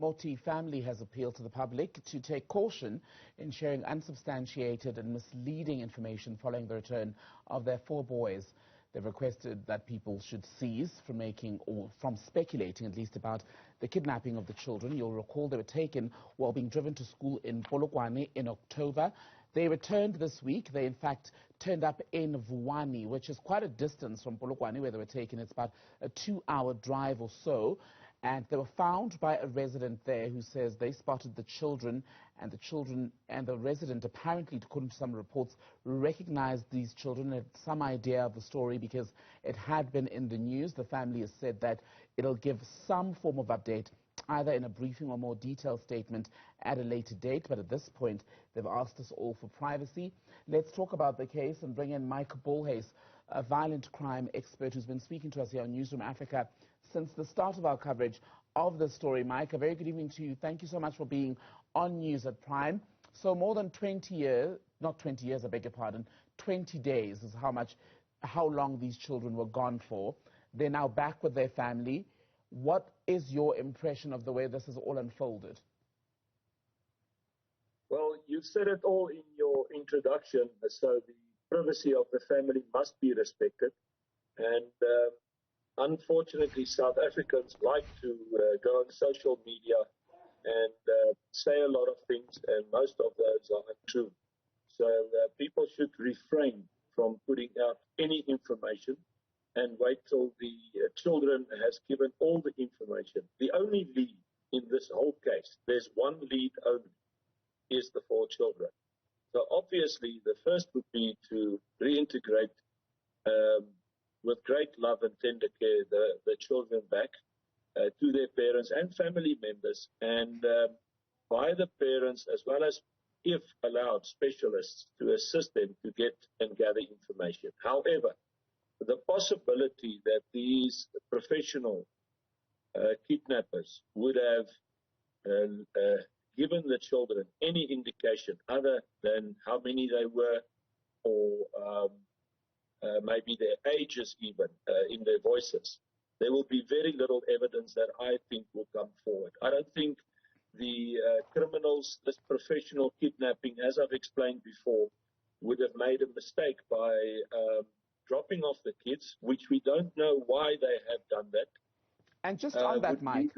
Moti family has appealed to the public to take caution in sharing unsubstantiated and misleading information following the return of their 4 boys. They've requested that people should cease from making or from speculating at least about the kidnapping of the children. You'll recall they were taken while being driven to school in Polokwane in October. They returned this week. They, in fact, turned up in Vuwani, which is quite a distance from Polokwane where they were taken. It's about a 2-hour drive or so. And they were found by a resident there who says they spotted the children, and the resident apparently, according to some reports, recognized these children, had some idea of the story because it had been in the news. The family has said that it'll give some form of update, either in a briefing or more detailed statement at a later date. But at this point, they've asked us all for privacy. Let's talk about the case and bring in Mike Bolhuis, a violent crime expert who's been speaking to us here on Newzroom Afrika since the start of our coverage of this story. Mike, a very good evening to you. Thank you so much for being on News at Prime. So more than 20 years, not 20 years, I beg your pardon, 20 days is how long these children were gone for. They're now back with their family. What is your impression of the way this has all unfolded? Well, you said it all in your introduction, so the privacy of the family must be respected. And unfortunately, South Africans like to go on social media and say a lot of things, and most of those are untrue. So people should refrain from putting out any information and wait till the children has given all the information. The only lead in this whole case, there's one lead only, is the 4 children. So obviously, the first would be to reintegrate with great love and tender care the children back to their parents and family members, and by the parents, as well as, if allowed, specialists to assist them to get and gather information. However, the possibility that these professional kidnappers would have given the children any indication other than how many they were, or maybe their ages even, in their voices, there will be very little evidence that I think will come forward. I don't think the criminals, this professional kidnapping, as I've explained before, would have made a mistake by dropping off the kids, which we don't know why they have done that. And just on that, Mike,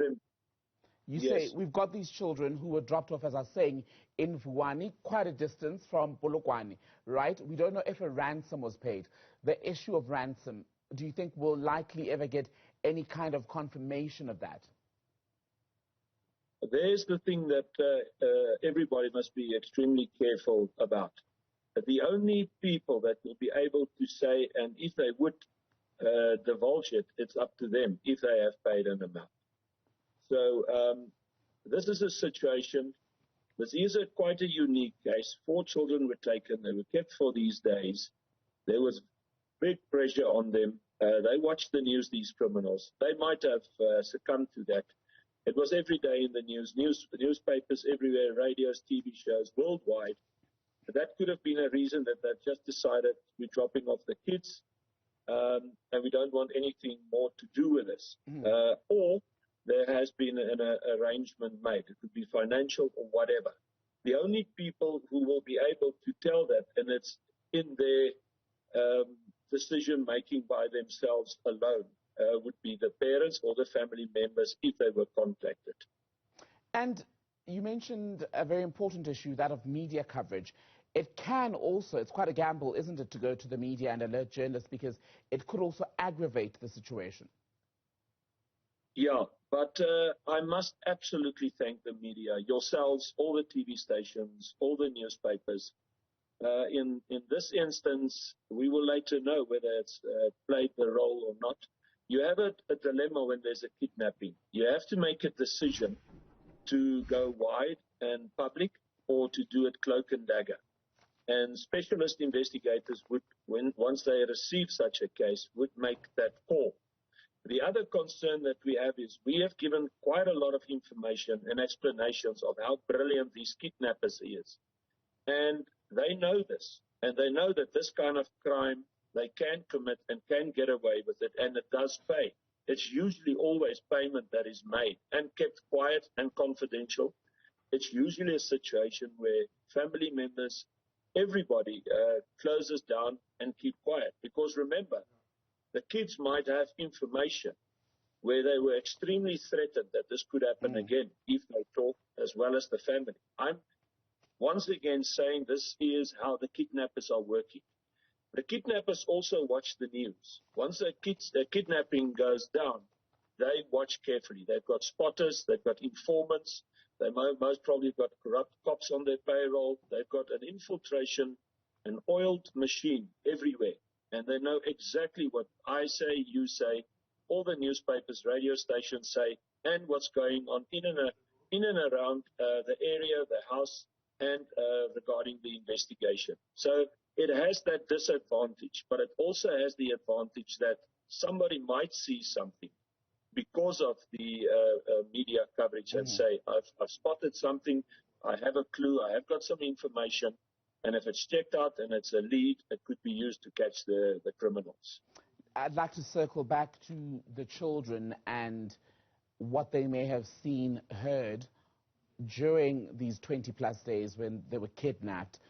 you Yes. say we've got these children who were dropped off, as I was saying, in Vuwani, quite a distance from Polokwane, right? We don't know if a ransom was paid. The issue of ransom, do you think we'll likely ever get any kind of confirmation of that? There's the thing that everybody must be extremely careful about. The only people that will be able to say, and if they would divulge it, it's up to them if they have paid an amount. So this is a situation, this is quite a unique case. 4 children were taken, they were kept for these days. There was big pressure on them. They watched the news, these criminals. They might have succumbed to that. It was every day in the newspapers everywhere, radios, TV shows, worldwide. That could have been a reason that they've just decided we're dropping off the kids and we don't want anything more to do with this. Or there has been an arrangement made. It could be financial or whatever. The only people who will be able to tell that, and it's in their decision-making by themselves alone, would be the parents or the family members if they were contacted. And you mentioned a very important issue, that of media coverage. It can also, it's quite a gamble, isn't it, to go to the media and alert journalists, because it could also aggravate the situation. Yeah, but I must absolutely thank the media, yourselves, all the TV stations, all the newspapers. In this instance, we will later know whether it's played the role or not. You have a dilemma when there's a kidnapping. You have to make a decision to go wide and public or to do it cloak and dagger. And specialist investigators would, once they receive such a case, would make that call. The other concern that we have is we have given quite a lot of information and explanations of how brilliant these kidnappers is. And they know this, and they know that this kind of crime they can commit and can get away with it, and it does pay. it's usually always payment that is made and kept quiet and confidential. It's usually a situation where family members, everybody closes down and keep quiet. Because remember, the kids might have information where they were extremely threatened that this could happen again if they talk, as well as the family. I'm once again saying this is how the kidnappers are working. The kidnappers also watch the news. Once a kidnapping goes down, they watch carefully. They've got spotters, they've got informants, they most probably got corrupt cops on their payroll. They've got an infiltration, an oiled machine everywhere. And they know exactly what I say, you say, all the newspapers, radio stations say, and what's going on in and around the area, the house, and regarding the investigation. So it has that disadvantage, but it also has the advantage that somebody might see something because of the media coverage and say, I've spotted something, I have a clue, I have got some information, and if it's checked out and it's a lead, it could be used to catch the criminals. I'd like to circle back to the children and what they may have seen, heard during these 20-plus days when they were kidnapped.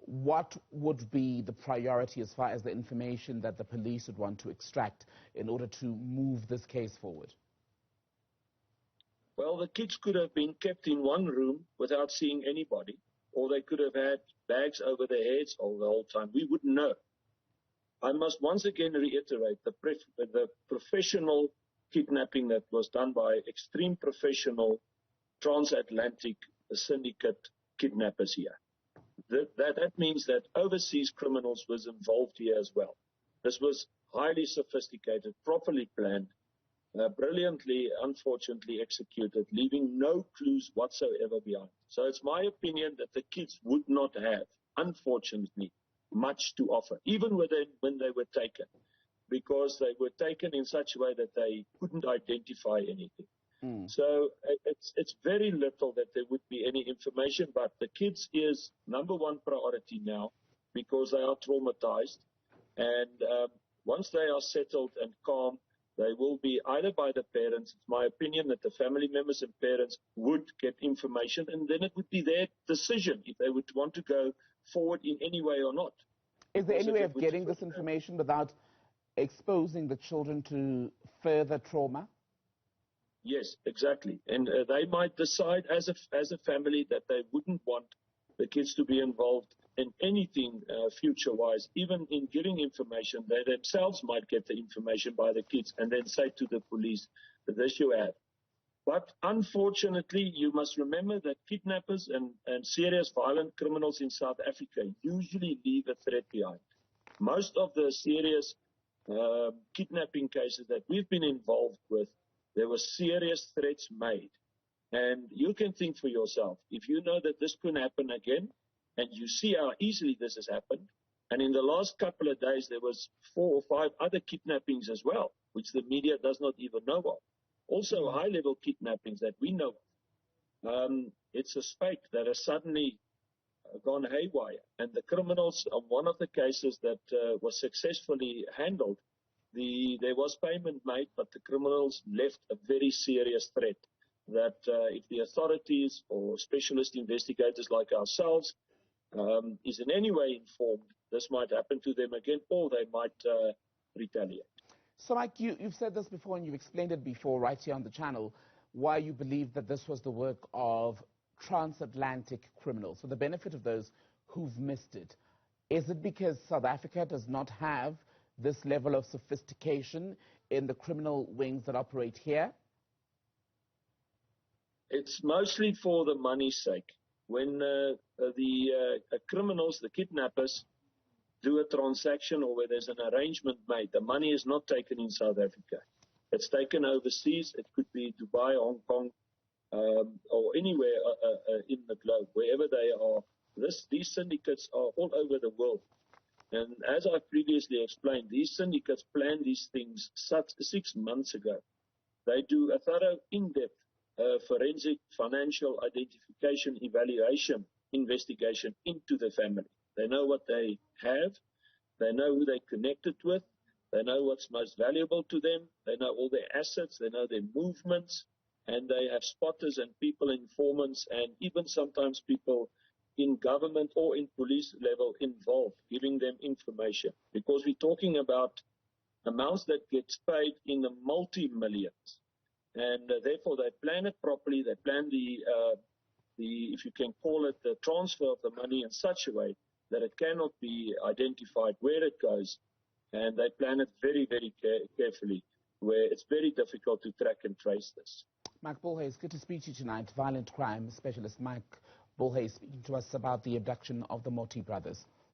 What would be the priority as far as the information that the police would want to extract in order to move this case forward? Well, the kids could have been kept in one room without seeing anybody, or they could have had bags over their heads all the whole time. We wouldn't know. I must once again reiterate the professional kidnapping that was done by extreme professional transatlantic syndicate kidnappers here. That means that overseas criminals was involved here as well. This was highly sophisticated, properly planned, brilliantly, unfortunately executed, leaving no clues whatsoever behind. So it's my opinion that the kids would not have, unfortunately, much to offer, even when they were taken, because they were taken in such a way that they couldn't identify anything. So it's very little that there would be any information, but the kids is number one priority now because they are traumatized. And once they are settled and calm, they will be either by the parents. It's my opinion that the family members and parents would get information, and then it would be their decision if they would want to go forward in any way or not. Is there any way of getting this information without exposing the children to further trauma? Yes, exactly. And they might decide as a family that they wouldn't want the kids to be involved in anything future-wise, even in giving information. They themselves might get the information by the kids and then say to the police that this you have. But unfortunately, you must remember that kidnappers and serious violent criminals in South Africa usually leave a threat behind. Most of the serious kidnapping cases that we've been involved with, there were serious threats made. And you can think for yourself, if you know that this could happen again, and you see how easily this has happened, and in the last couple of days there was 4 or 5 other kidnappings as well, which the media does not even know of. Also high-level kidnappings that we know of. It's a spate that has suddenly gone haywire. And the criminals, on one of the cases that was successfully handled, there was payment made, but the criminals left a very serious threat that if the authorities or specialist investigators like ourselves is in any way informed, this might happen to them again, or they might retaliate. So, Mike, you've said this before and you've explained it before right here on the channel, why you believe that this was the work of transatlantic criminals. For the benefit of those who've missed it, is it because South Africa does not have this level of sophistication in the criminal wings that operate here? It's mostly for the money's sake. When the criminals, the kidnappers, do a transaction or where there's an arrangement made, the money is not taken in South Africa. It's taken overseas. It could be Dubai, Hong Kong, or anywhere in the globe, wherever they are. These syndicates are all over the world. And as I previously explained, these syndicates plan these things 6 months ago. They do a thorough, in-depth forensic, financial identification, evaluation, investigation into the family. They know what they have. They know who they connected with. They know what's most valuable to them. They know all their assets. They know their movements. And they have spotters and people, informants, and even sometimes people in government or in police level involved, giving them information. Because we're talking about amounts that gets paid in the multi-millions. And therefore, they plan it properly. They plan the, if you can call it, the transfer of the money in such a way that it cannot be identified where it goes. And they plan it very, very carefully, where it's very difficult to track and trace this. Mike Bullhays, good to speak to you tonight. Violent crime specialist Mike Bullhays speaking to us about the abduction of the Moti brothers.